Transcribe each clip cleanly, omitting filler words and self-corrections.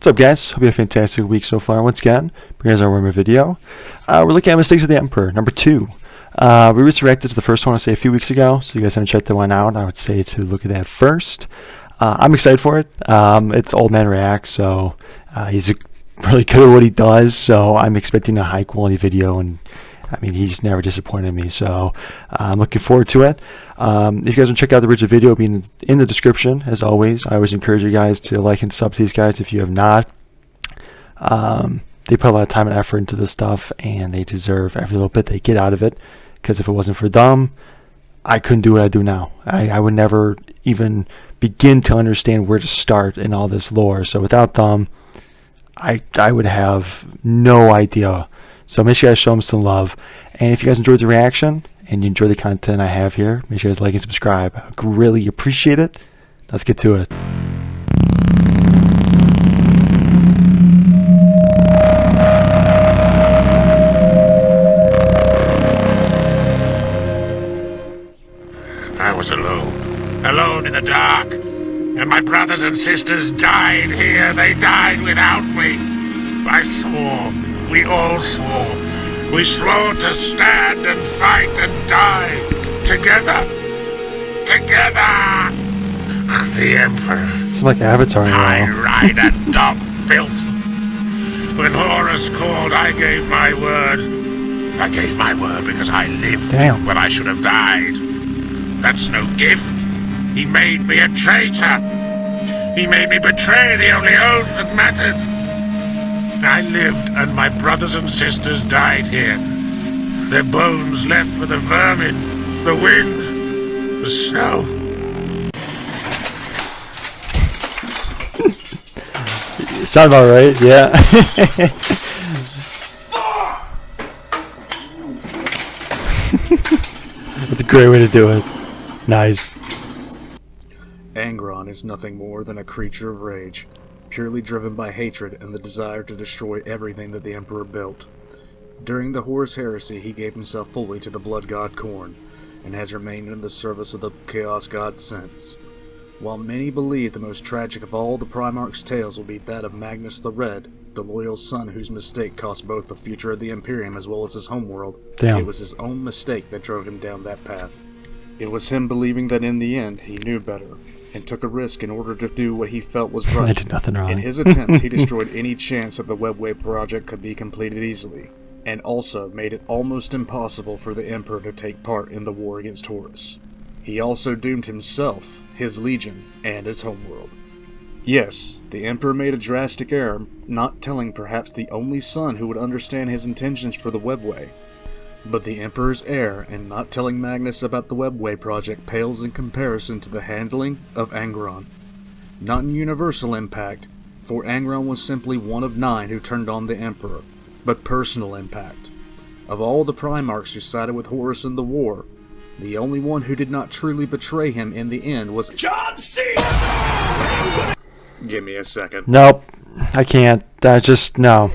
What's up, guys? Hope you have a fantastic week so far. Once again, here's our warmer video. We're looking at Mistakes of the Emperor, number 2. We resurrected to the first one, I say, a few weeks ago, so you guys haven't checked that one out. I would say to look at that first. I'm excited for it. It's Old Man Reacts, so he's really good at what he does, so I'm expecting a high-quality video, and I mean, he's never disappointed me, so I'm looking forward to it. If you guys want to check out the original video, it'll be in the description, as always. I always encourage you guys to like and sub to these guys if you have not. They put a lot of time and effort into this stuff, and they deserve every little bit they get out of it, because if it wasn't for them, I couldn't do what I do now. I would never even begin to understand where to start in all this lore, so without them, I would have no idea. So make sure you guys show them some love. And if you guys enjoyed the reaction and you enjoy the content I have here, make sure you guys like and subscribe. I really appreciate it. Let's get to it. I was alone in the dark. And my brothers and sisters died here. They died without me. I swore. We all swore. We swore to stand and fight and die. Together. Together. The Emperor. It's like Avatar now. High rider, dog filth. When Horus called, I gave my word. I gave my word because I lived when I should have died. That's no gift. He made me a traitor. He made me betray the only oath that mattered. I lived, and my brothers and sisters died here. Their bones left for the vermin, the wind, the snow. Sound about right, yeah. That's a great way to do it. Nice. Angron is nothing more than a creature of rage, purely driven by hatred and the desire to destroy everything that the Emperor built. During the Horus Heresy, he gave himself fully to the blood god Khorne, and has remained in the service of the Chaos God since. While many believe the most tragic of all the Primarch's tales will be that of Magnus the Red, the loyal son whose mistake cost both the future of the Imperium as well as his homeworld, it was his own mistake that drove him down that path. It was him believing that in the end he knew better, and took a risk in order to do what he felt was right. I did nothing wrong. In his attempts, he destroyed any chance that the Webway project could be completed easily, and also made it almost impossible for the Emperor to take part in the war against Horus. He also doomed himself, his legion, and his homeworld. Yes, the Emperor made a drastic error, not telling perhaps the only son who would understand his intentions for the Webway. But the Emperor's error in not telling Magnus about the Webway project pales in comparison to the handling of Angron. Not in universal impact, for Angron was simply one of 9 who turned on the Emperor, but personal impact. Of all the Primarchs who sided with Horus in the war, the only one who did not truly betray him in the end was John Cena! Give me a second. Nope, I can't. I just, no.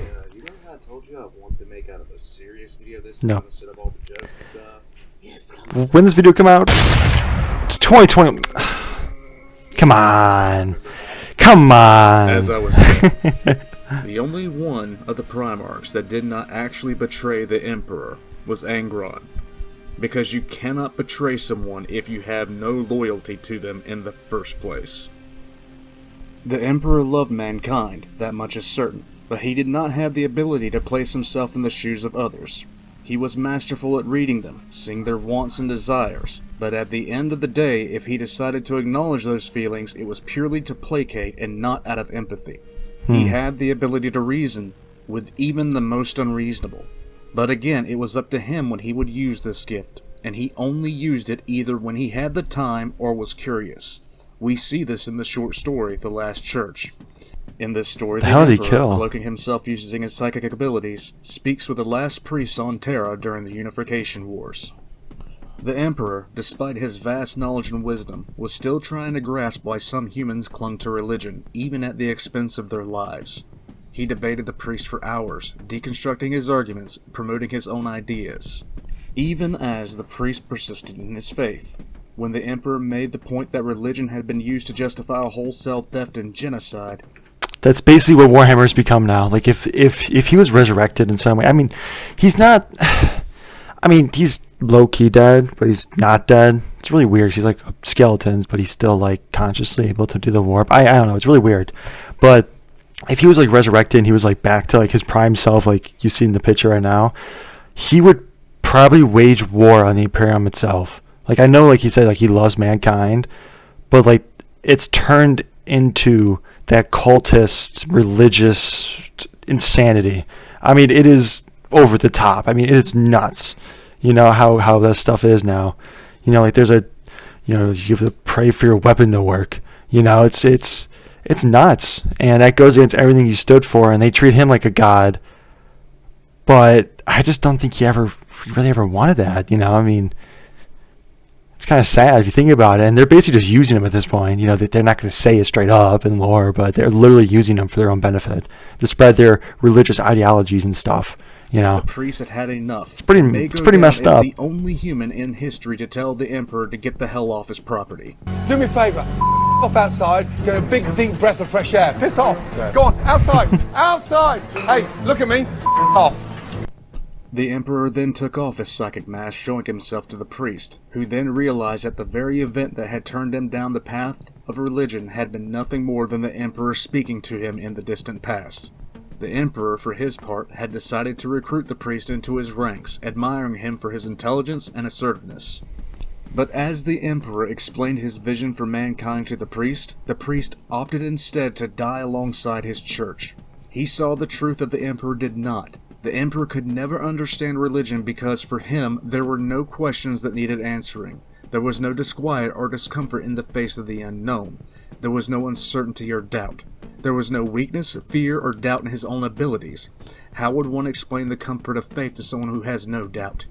No. When does this video come out? 2020. Come on. Come on. As I was saying, the only one of the Primarchs that did not actually betray the Emperor was Angron. Because you cannot betray someone if you have no loyalty to them in the first place. The Emperor loved mankind, that much is certain, but he did not have the ability to place himself in the shoes of others. He was masterful at reading them, seeing their wants and desires, but at the end of the day, if he decided to acknowledge those feelings, it was purely to placate and not out of empathy. He had the ability to reason with even the most unreasonable. But again, it was up to him when he would use this gift, and he only used it either when he had the time or was curious. We see this in the short story, The Last Church. In this story, the Emperor, cloaking himself using his psychic abilities, speaks with the last priests on Terra during the Unification Wars. The Emperor, despite his vast knowledge and wisdom, was still trying to grasp why some humans clung to religion, even at the expense of their lives. He debated the priest for hours, deconstructing his arguments, promoting his own ideas. Even as the priest persisted in his faith, when the Emperor made the point that religion had been used to justify wholesale theft and genocide, That's basically what Warhammer's become now. Like if he was resurrected in some way, I mean, he's not. I mean, he's low key dead, but he's not dead. It's really weird. He's like skeletons, but he's still like consciously able to do the warp. I don't know. It's really weird. But if he was like resurrected and he was like back to like his prime self, like you see in the picture right now, he would probably wage war on the Imperium itself. Like I know, like he said, like he loves mankind, but like it's turned into that cultist religious insanity. I mean, it is over the top. I mean, it is nuts. You know how that stuff is now. You know, like there's a, you know, you have to pray for your weapon to work. You know, it's nuts, and that goes against everything he stood for. And they treat him like a god. But I just don't think he really ever wanted that. You know, I mean, it's kind of sad if you think about it. And they're basically just using him at this point. You know, that they're not going to say it straight up in lore, but they're literally using him for their own benefit to spread their religious ideologies and stuff. You know, the priest had had enough. It's pretty messed up. The only human in history to tell the Emperor to get the hell off his property. Do me a favour, off outside, get a big deep breath of fresh air. Piss off. Go on, outside, outside. Hey, look at me. Off. The Emperor then took off his psychic mask, showing himself to the priest, who then realized that the very event that had turned him down the path of religion had been nothing more than the Emperor speaking to him in the distant past. The Emperor, for his part, had decided to recruit the priest into his ranks, admiring him for his intelligence and assertiveness. But as the Emperor explained his vision for mankind to the priest opted instead to die alongside his church. He saw the truth that the Emperor did not. The Emperor could never understand religion because for him there were no questions that needed answering. There was no disquiet or discomfort in the face of the unknown. There was no uncertainty or doubt. There was no weakness, fear, or doubt in his own abilities. How would one explain the comfort of faith to someone who has no doubt?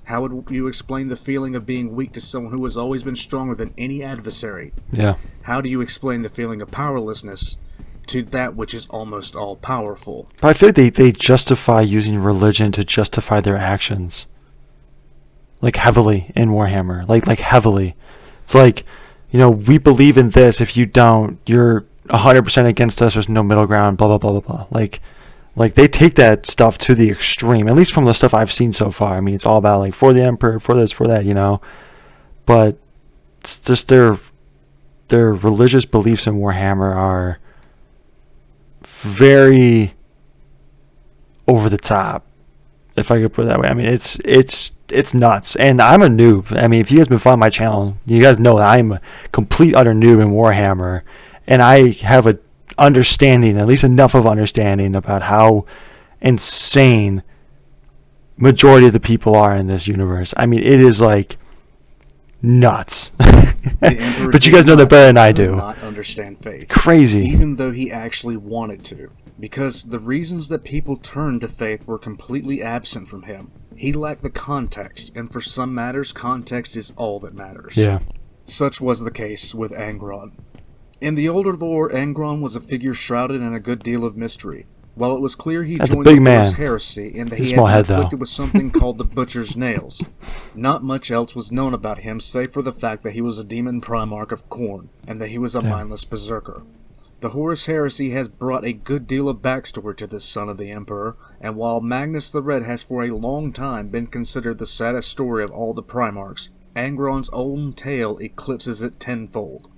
How would you explain the feeling of being weak to someone who has always been stronger than any adversary? Yeah. How do you explain the feeling of powerlessness to that which is almost all-powerful? But I feel like they justify using religion to justify their actions. Like heavily in Warhammer. Like heavily. It's like, you know, we believe in this. If you don't, you're 100% against us. There's no middle ground. Blah blah blah blah blah. Like they take that stuff to the extreme. At least from the stuff I've seen so far. I mean, it's all about like for the Emperor, for this, for that. You know, but it's just their religious beliefs in Warhammer are very over the top, if I could put it that way. I mean, it's nuts, and I'm a noob. I mean, if you guys been following my channel, you guys know that I'm a complete utter noob in Warhammer, and I have a understanding, at least enough of understanding, about how insane majority of the people are in this universe. I mean, it is like nuts. But you guys know that better than I do. Not understand faith. Crazy. Even though he actually wanted to, because the reasons that people turned to faith were completely absent from him. He lacked the context, and for some matters, context is all that matters. Yeah. Such was the case with Angron. In the older lore, Angron was a figure shrouded in a good deal of mystery. While it was clear he That's joined a big the man. Horus heresy and that he Small had head, been though. afflicted with something called the Butcher's Nails, not much else was known about him save for the fact that he was a demon primarch of Khorne, and that he was a mindless berserker. The Horus heresy has brought a good deal of backstory to this son of the Emperor, and while Magnus the Red has for a long time been considered the saddest story of all the Primarchs, Angron's own tale eclipses it tenfold.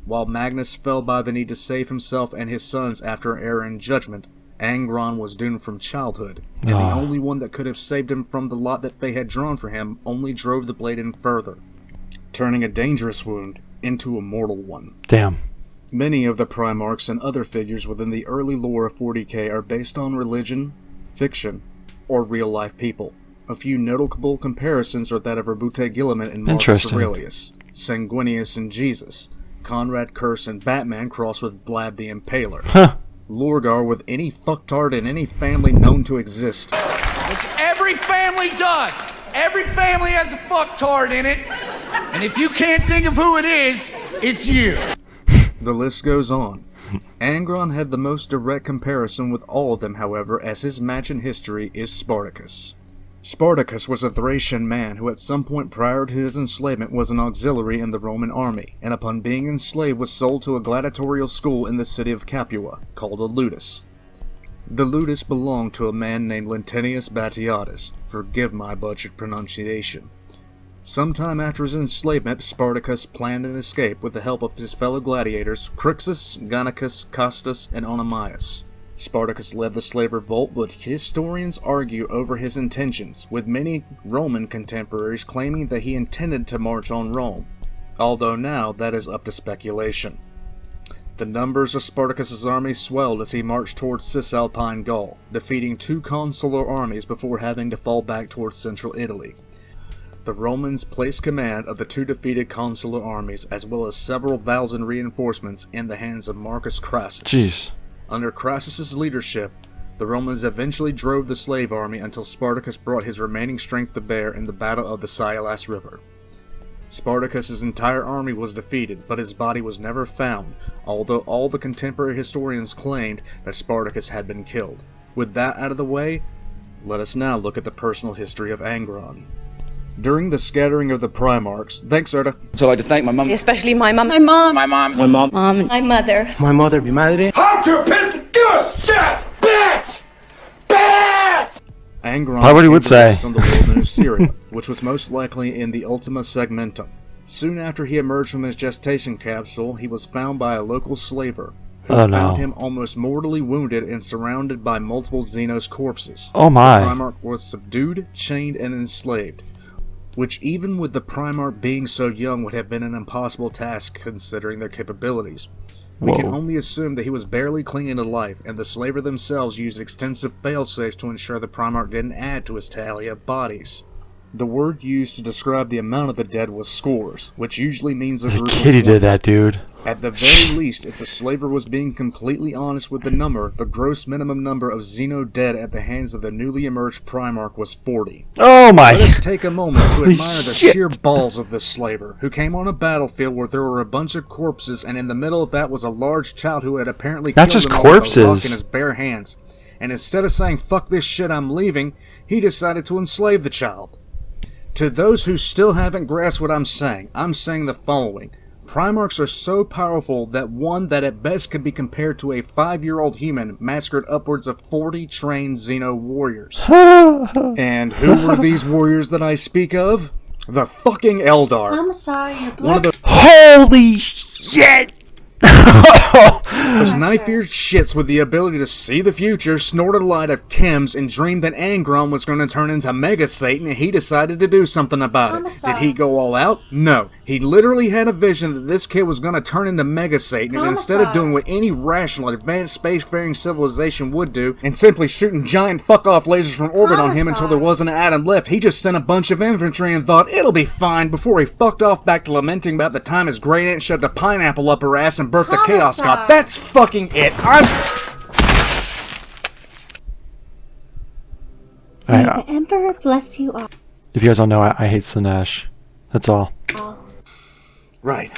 While Magnus fell by the need to save himself and his sons after an error in judgment, Angron was doomed from childhood, and the only one that could have saved him from the lot that fate had drawn for him only drove the blade in further, turning a dangerous wound into a mortal one. Damn. Many of the Primarchs and other figures within the early lore of 40k are based on religion, fiction, or real-life people. A few notable comparisons are that of Rabute Guilliman and Marcus Aurelius, Sanguinius and Jesus, Conrad Curse and Batman crossed with Vlad the Impaler, Lorgar with any fucktard in any family known to exist. Which every family does. Every family has a fucktard in it. And if you can't think of who it is, it's you. The list goes on. Angron had the most direct comparison with all of them, however, as his match in history is Spartacus. Spartacus was a Thracian man who at some point prior to his enslavement was an auxiliary in the Roman army, and upon being enslaved was sold to a gladiatorial school in the city of Capua, called a ludus. The ludus belonged to a man named Lentinius Batiatus, forgive my butchered pronunciation. Sometime after his enslavement, Spartacus planned an escape with the help of his fellow gladiators Crixus, Gannicus, Costus, and Onomius. Spartacus led the slave revolt, but historians argue over his intentions, with many Roman contemporaries claiming that he intended to march on Rome, although now that is up to speculation. The numbers of Spartacus's army swelled as he marched towards Cisalpine Gaul, defeating 2 consular armies before having to fall back towards central Italy. The Romans placed command of the 2 defeated consular armies, as well as several thousand reinforcements, in the hands of Marcus Crassus. Jeez. Under Crassus's leadership, the Romans eventually drove the slave army until Spartacus brought his remaining strength to bear in the Battle of the Scilas River. Spartacus's entire army was defeated, but his body was never found, although all the contemporary historians claimed that Spartacus had been killed. With that out of the way, let us now look at the personal history of Angron. During the scattering of the Primarchs, thanks, Erda. So I'd like to thank my mom. Especially my mom. My mom. My mom. My mom. My mother. My mother, mi madre. I'm too pissed to give a shit, bitch! Bitch! Angron Probably would say. based on the world known as Syria, which was most likely in the Ultima Segmentum. Soon after he emerged from his gestation capsule, he was found by a local slaver, who found him almost mortally wounded and surrounded by multiple Xenos corpses. Oh my. The Primarch was subdued, chained, and enslaved, which even with the Primarch being so young would have been an impossible task considering their capabilities. We can only assume that he was barely clinging to life, and the slaver themselves used extensive failsafes to ensure the Primarch didn't add to his tally of bodies. The word used to describe the amount of the dead was scores, which usually means a group was Kitty did that, dude. At the very least, if the slaver was being completely honest with the number, the gross minimum number of Xeno dead at the hands of the newly emerged Primarch was 40. Oh my. Let us take a moment to admire the shit. sheer balls of this slaver, who came on a battlefield where there were a bunch of corpses, and in the middle of that was a large child who had apparently Not killed just him all with a rock corpses. in his bare hands. And instead of saying, "Fuck this shit, I'm leaving," he decided to enslave the child. To those who still haven't grasped what I'm saying the following. Primarchs are so powerful that one that at best could be compared to a 5-year-old human massacred upwards of 40 trained Xeno warriors. And who were these warriors that I speak of? The fucking Eldar. I'm sorry, you're One of the Holy shit! those knife-eared shits with the ability to see the future, snort a light of chems, and dreamed that Angron was going to turn into Mega Satan, and he decided to do something about it. Did he go all out? No. He literally had a vision that this kid was going to turn into Mega Satan, and instead of doing what any rational, advanced spacefaring civilization would do, and simply shooting giant fuck-off lasers from orbit on him until there wasn't an atom left, he just sent a bunch of infantry and thought, it'll be fine, before he fucked off back to lamenting about the time his great aunt shoved a pineapple up her ass and birthed a chaos god. That's fucking it. May the Emperor bless you all. If you guys don't know, I hate Slanesh. That's all. Right.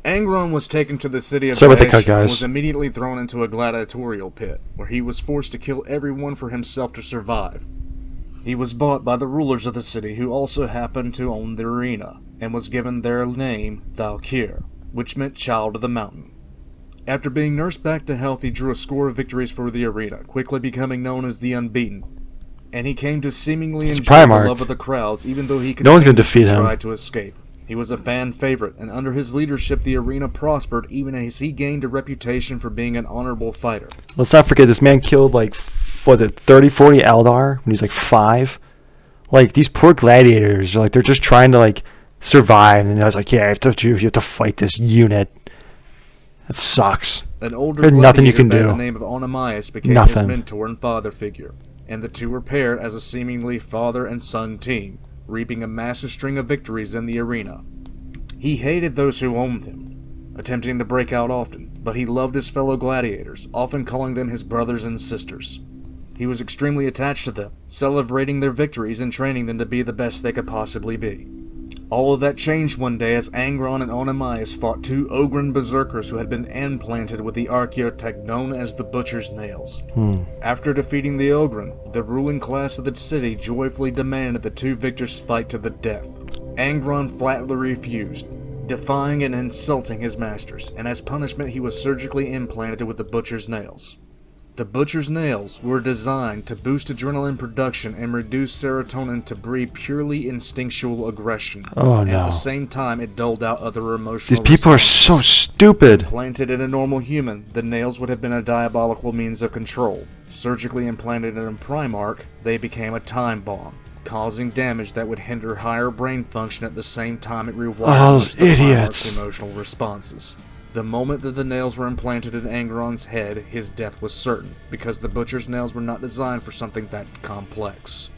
Angron was taken to the city of Sorry about the Dacia cut, guys. and was immediately thrown into a gladiatorial pit, where he was forced to kill everyone for himself to survive. He was bought by the rulers of the city, who also happened to own the arena, and was given their name, Valkyr, which meant Child of the Mountain. After being nursed back to health, he drew a score of victories for the arena, quickly becoming known as the Unbeaten. And he came to seemingly enjoy the Primarch. love of the crowds, even though he No one's gonna continued defeat to him. try to escape. He was a fan favorite, and under his leadership the arena prospered, even as he gained a reputation for being an honorable fighter. Let's not forget, this man killed, like, was it 30, 40 Eldar when he was, like, 5? Like, these poor gladiators, like, they're just trying to, like, survive. And I was like, yeah, you have to fight this unit. That sucks. An older There's nothing you gladiator can by do. the name of Onomius became his Nothing. mentor and father figure, and the two were paired as a seemingly father and son team, reaping a massive string of victories in the arena. He hated those who owned him, attempting to break out often, but he loved his fellow gladiators, often calling them his brothers and sisters. He was extremely attached to them, celebrating their victories and training them to be the best they could possibly be. All of that changed one day as Angron and Onamias fought two Angron berserkers who had been implanted with the archaeotech known as the Butcher's Nails. After defeating the Angron, the ruling class of the city joyfully demanded the two victors fight to the death. Angron flatly refused, defying and insulting his masters, and as punishment he was surgically implanted with the Butcher's Nails. The Butcher's Nails were designed to boost adrenaline production and reduce serotonin to breed purely instinctual aggression. Oh and no. at the same time, it dulled out other emotional These people are responses. so stupid. Implanted in a normal human, the nails would have been a diabolical means of control. Surgically implanted in a Primarch, they became a time bomb, causing damage that would hinder higher brain function at the same time it rewires those idiots. Primarch's emotional responses. The moment that the nails were implanted in Angron's head, his death was certain, because the Butcher's Nails were not designed for something that complex.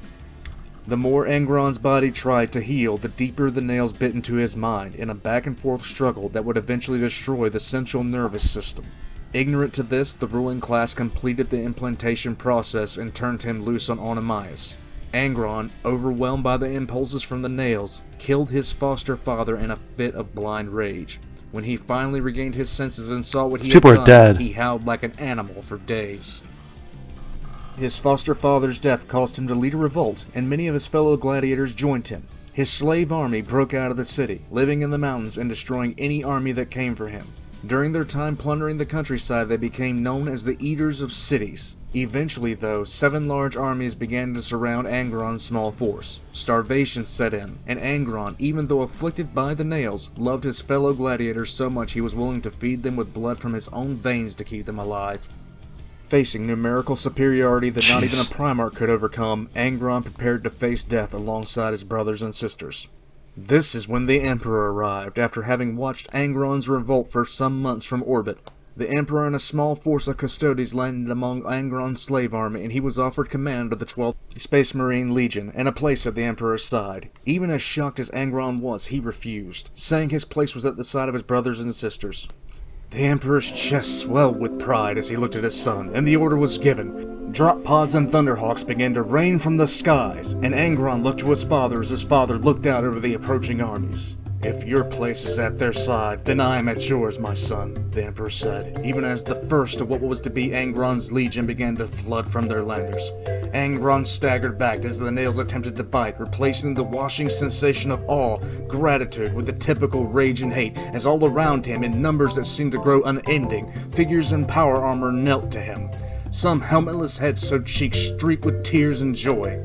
The more Angron's body tried to heal, the deeper the nails bit into his mind, in a back-and-forth struggle that would eventually destroy the central nervous system. Ignorant to this, the ruling class completed the implantation process and turned him loose on Onamias. Angron, overwhelmed by the impulses from the nails, killed his foster father in a fit of blind rage. When he finally regained his senses and saw what he had People are done, dead. he howled like an animal for days. His foster father's death caused him to lead a revolt, and many of his fellow gladiators joined him. His slave army broke out of the city, living in the mountains and destroying any army that came for him. During their time plundering the countryside, they became known as the Eaters of Cities. Eventually, though, 7 large armies began to surround Angron's small force. Starvation set in, and Angron, even though afflicted by the nails, loved his fellow gladiators so much he was willing to feed them with blood from his own veins to keep them alive. Facing numerical superiority that not even a Primarch could overcome, Angron prepared to face death alongside his brothers and sisters. This is when the Emperor arrived, after having watched Angron's revolt for some months from orbit. The Emperor and a small force of custodians landed among Angron's slave army, and he was offered command of the 12th Space Marine Legion and a place at the Emperor's side. Even as shocked as Angron was, he refused, saying his place was at the side of his brothers and sisters. The Emperor's chest swelled with pride as he looked at his son, and the order was given. Drop pods and thunderhawks began to rain from the skies, and Angron looked to his father as his father looked out over the approaching armies. "If your place is at their side, then I am at yours, my son," the Emperor said, even as the first of what was to be Angron's legion began to flood from their landers. Angron staggered back as the nails attempted to bite, replacing the washing sensation of awe, gratitude with the typical rage and hate, as all around him, in numbers that seemed to grow unending, figures in power armor knelt to him. Some helmetless heads showed cheeks streaked with tears and joy.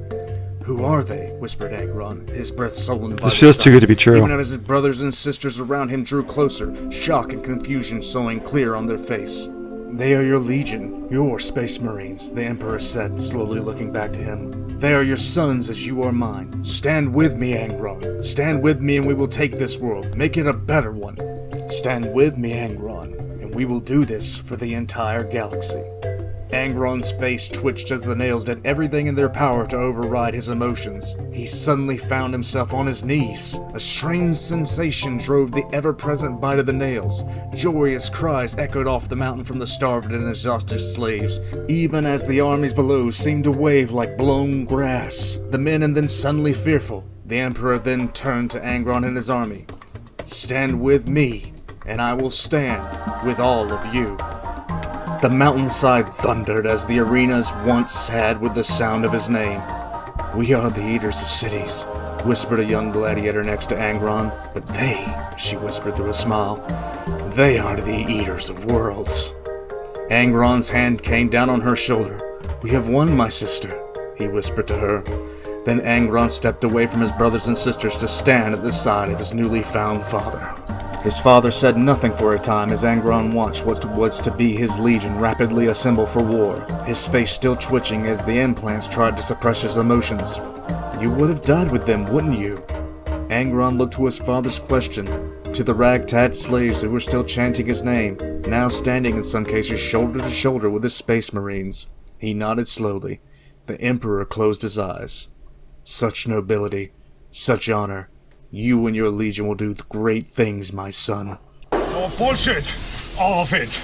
"Who are they?" whispered Angron, his breath sullen by This feels the too side. good to be true. Even as his brothers and sisters around him drew closer, shock and confusion showing clear on their face. "They are your legion, your Space Marines," the Emperor said, slowly looking back to him. "They are your sons as you are mine. Stand with me, Angron. Stand with me and we will take this world, make it a better one. Stand with me, Angron, and we will do this for the entire galaxy." Angron's face twitched as the nails did everything in their power to override his emotions. He suddenly found himself on his knees. A strange sensation drove the ever-present bite of the nails. Joyous cries echoed off the mountain from the starved and exhausted slaves, even as the armies below seemed to wave like blown grass. The men and then suddenly fearful. The Emperor then turned to Angron and his army. "Stand with me, and I will stand with all of you." The mountainside thundered as the arenas once had with the sound of his name. "We are the Eaters of Cities," whispered a young gladiator next to Angron. "But they," she whispered through a smile, "they are the Eaters of Worlds." Angron's hand came down on her shoulder. "We have won, my sister," he whispered to her. Then Angron stepped away from his brothers and sisters to stand at the side of his newly found father. His father said nothing for a time as Angron watched what was to be his legion rapidly assemble for war, his face still twitching as the implants tried to suppress his emotions. "You would have died with them, wouldn't you?" Angron looked to his father's question, to the ragtag slaves who were still chanting his name, now standing in some cases shoulder to shoulder with his Space Marines. He nodded slowly. The Emperor closed his eyes. "Such nobility, such honor. You and your legion will do great things, my son." It's all bullshit. All of it.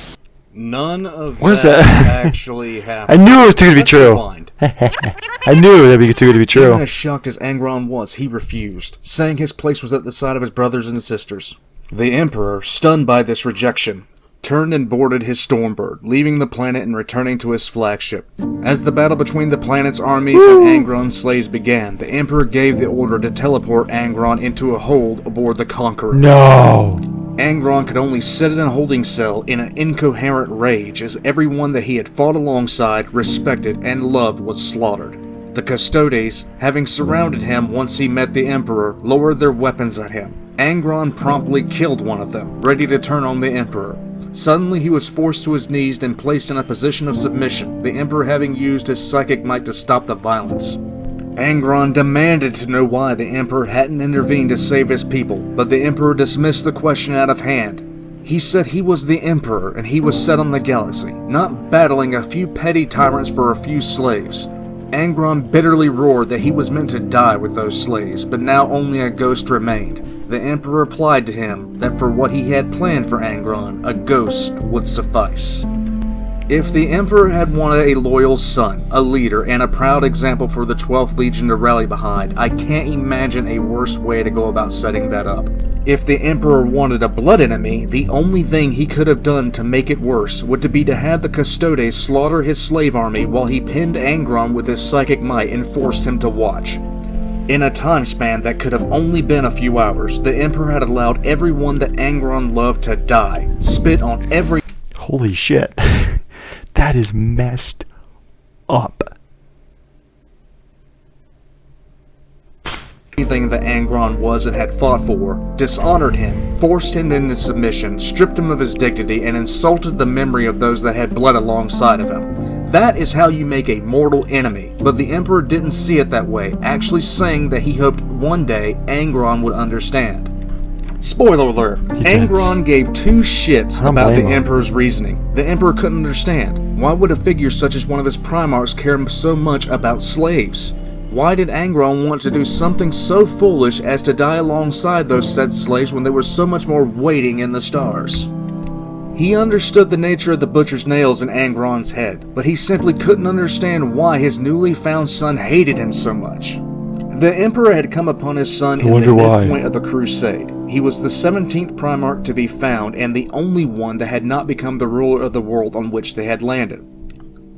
None of What is that that? actually happened. I knew it was too good to be Let's true. rewind. I knew that'd be too good to be true. Even as shocked as Angron was, he refused, saying his place was at the side of his brothers and sisters. The Emperor, stunned by this rejection, turned and boarded his Stormbird, leaving the planet and returning to his flagship. As the battle between the planet's armies and Angron's slaves began, the Emperor gave the order to teleport Angron into a hold aboard the Conqueror. No! Angron could only sit in a holding cell in an incoherent rage as everyone that he had fought alongside, respected, and loved was slaughtered. The Custodes, having surrounded him once he met the Emperor, lowered their weapons at him. Angron promptly killed one of them, ready to turn on the Emperor. Suddenly he was forced to his knees and placed in a position of submission, the Emperor having used his psychic might to stop the violence. Angron demanded to know why the Emperor hadn't intervened to save his people, but the Emperor dismissed the question out of hand. He said he was the Emperor and he was set on the galaxy, not battling a few petty tyrants for a few slaves. Angron bitterly roared that he was meant to die with those slaves, but now only a ghost remained. The Emperor replied to him that for what he had planned for Angron, a ghost would suffice. If the Emperor had wanted a loyal son, a leader, and a proud example for the 12th Legion to rally behind, I can't imagine a worse way to go about setting that up. If the Emperor wanted a blood enemy, the only thing he could have done to make it worse would be to have the Custodes slaughter his slave army while he pinned Angron with his psychic might and forced him to watch. In a time span that could have only been a few hours, the Emperor had allowed everyone that Angron loved to die, spit on every... Holy shit. That is messed up. Anything that Angron was and had fought for, dishonored him, forced him into submission, stripped him of his dignity, and insulted the memory of those that had bled alongside of him. That is how you make a mortal enemy, but the Emperor didn't see it that way, actually saying that he hoped one day Angron would understand. Spoiler alert, Angron gave two shits about the Emperor's reasoning. The Emperor couldn't understand. Why would a figure such as one of his Primarchs care so much about slaves? Why did Angron want to do something so foolish as to die alongside those said slaves when there was so much more waiting in the stars? He understood the nature of the butcher's nails in Angron's head, but he simply couldn't understand why his newly found son hated him so much. The Emperor had come upon his son in the midpoint of the crusade. He was the 17th Primarch to be found, and the only one that had not become the ruler of the world on which they had landed.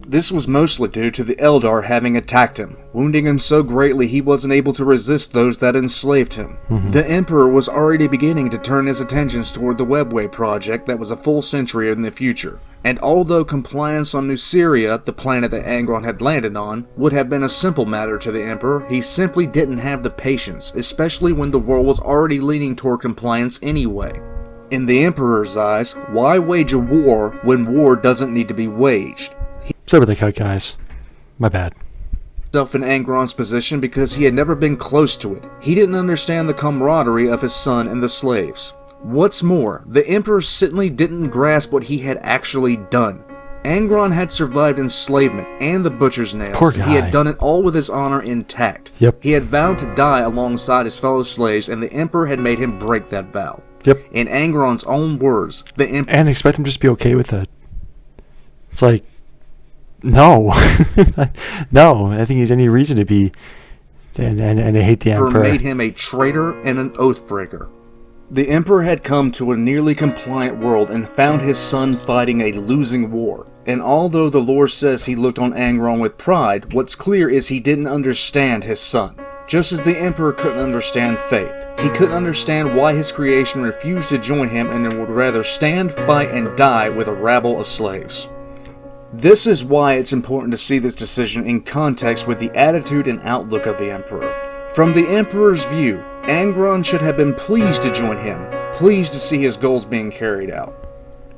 This was mostly due to the Eldar having attacked him, wounding him so greatly he wasn't able to resist those that enslaved him. The Emperor was already beginning to turn his attentions toward the Webway project that was a full century in the future. And although compliance on Nuceria, the planet that Angron had landed on, would have been a simple matter to the Emperor, he simply didn't have the patience, especially when the world was already leaning toward compliance anyway. In the Emperor's eyes, why wage a war when war doesn't need to be waged? Sorry about the cut, guys. My bad. Himself in Angron's position because he had never been close to it. He didn't understand the camaraderie of his son and the slaves. What's more, the Emperor certainly didn't grasp what he had actually done. Angron had survived enslavement and the butcher's nails. Poor guy. He had done it all with his honor intact. Yep. He had vowed to die alongside his fellow slaves, and the Emperor had made him break that vow. Yep. In Angron's own words, the Emperor... And expect him just to be okay with it. It's like... No. No, I think he's any reason to be... And I hate the Emperor. made him a traitor and an oathbreaker. The Emperor had come to a nearly compliant world and found his son fighting a losing war. And although the lore says he looked on Angron with pride, what's clear is he didn't understand his son. Just as the Emperor couldn't understand faith, he couldn't understand why his creation refused to join him and would rather stand, fight, and die with a rabble of slaves. This is why it's important to see this decision in context with the attitude and outlook of the Emperor. From the Emperor's view, Angron should have been pleased to join him, pleased to see his goals being carried out.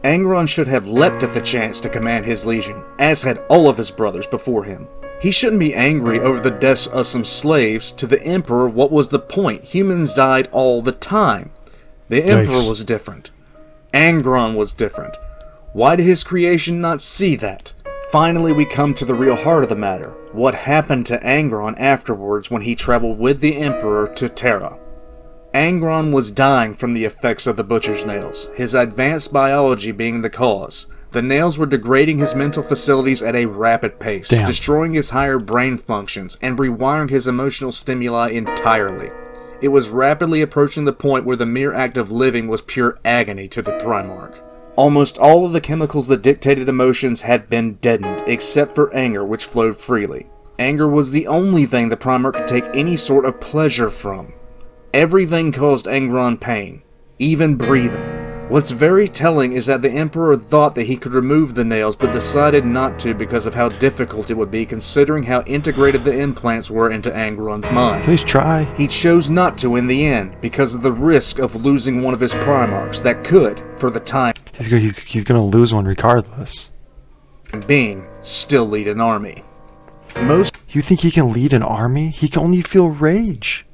Angron should have leapt at the chance to command his legion, as had all of his brothers before him. He shouldn't be angry over the deaths of some slaves. To the Emperor, what was the point? Humans died all the time. The Emperor was different. Angron was different. Why did his creation not see that? Finally, we come to the real heart of the matter. What happened to Angron afterwards when he traveled with the Emperor to Terra? Angron was dying from the effects of the butcher's nails, his advanced biology being the cause. The nails were degrading his mental facilities at a rapid pace, destroying his higher brain functions, and rewiring his emotional stimuli entirely. It was rapidly approaching the point where the mere act of living was pure agony to the Primarch. Almost all of the chemicals that dictated emotions had been deadened, except for anger, which flowed freely. Anger was the only thing the Primarch could take any sort of pleasure from. Everything caused Angron pain, even breathing. What's very telling is that the Emperor thought that he could remove the nails, but decided not to because of how difficult it would be, considering how integrated the implants were into Angron's mind. Please try. He chose not to in the end, because of the risk of losing one of his Primarchs that could, for the time He's gonna lose one regardless. being, still lead an army. You think he can lead an army? He can only feel rage.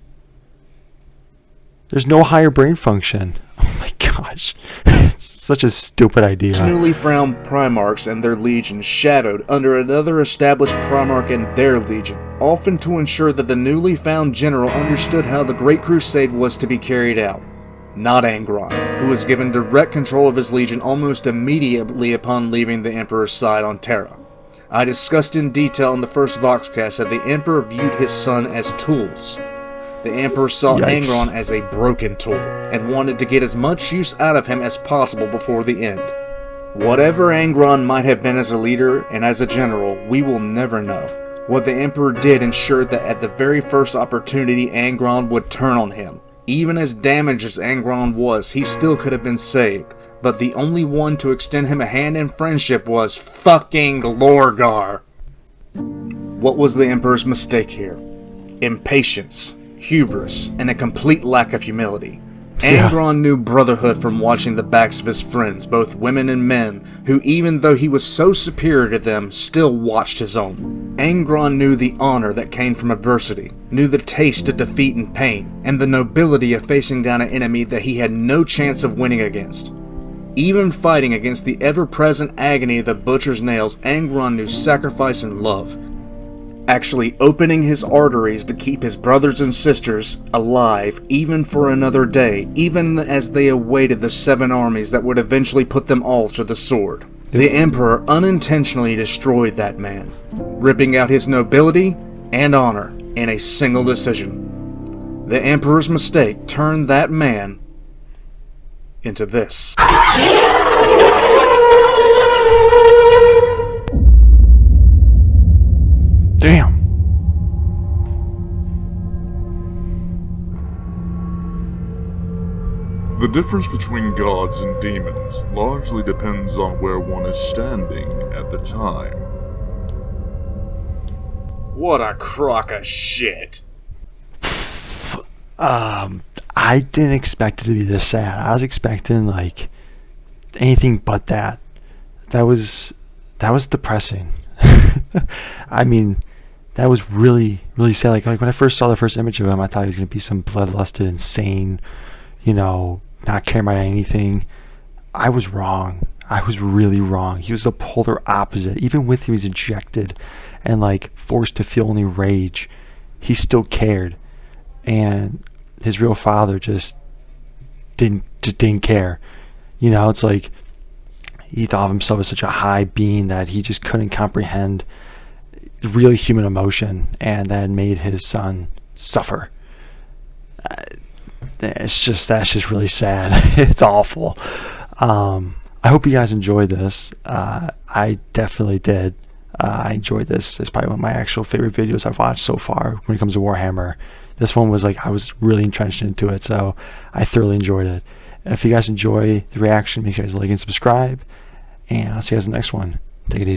There's no higher brain function. Oh my gosh. It's such a stupid idea. Newly found Primarchs and their legions shadowed under another established Primarch and their legion, often to ensure that the newly found general understood how the Great Crusade was to be carried out. Not Angron, who was given direct control of his legion almost immediately upon leaving the Emperor's side on Terra. I discussed in detail in the first Voxcast that the Emperor viewed his son as tools. The Emperor saw Angron as a broken tool, and wanted to get as much use out of him as possible before the end. Whatever Angron might have been as a leader and as a general, we will never know. What the Emperor did ensured that at the very first opportunity Angron would turn on him. Even as damaged as Angron was, he still could have been saved, but the only one to extend him a hand in friendship was fucking Lorgar. What was the Emperor's mistake here? Impatience, hubris, and a complete lack of humility. Angron knew brotherhood from watching the backs of his friends, both women and men, who even though he was so superior to them, still watched his own. Angron knew the honor that came from adversity, knew the taste of defeat and pain, and the nobility of facing down an enemy that he had no chance of winning against. Even fighting against the ever-present agony of the butcher's nails, Angron knew sacrifice and love. Actually opening his arteries to keep his brothers and sisters alive even for another day, even as they awaited the 7 armies that would eventually put them all to the sword. The Emperor unintentionally destroyed that man, ripping out his nobility and honor in a single decision. The Emperor's mistake turned that man into this. Damn. The difference between gods and demons largely depends on where one is standing at the time. What a crock of shit. I didn't expect it to be this sad. I was expecting like anything but that. That was depressing. I mean, that was really, really sad. Like when I first saw the first image of him, I thought he was going to be some bloodlusted, insane, not caring about anything. I was wrong. I was really wrong. He was the polar opposite. Even with him, he's ejected and like forced to feel only rage, he still cared. And his real father just didn't care. It's like he thought of himself as such a high being that he just couldn't comprehend really human emotion, and that made his son suffer. That's just really sad. It's awful. I hope you guys enjoyed this. I definitely did. I enjoyed this. It's probably one of my actual favorite videos I've watched so far when it comes to Warhammer. This one was like, I was really entrenched into it, so I thoroughly enjoyed it. If you guys enjoy the reaction, make sure you guys like and subscribe, and I'll see you guys in the next one. Take it easy.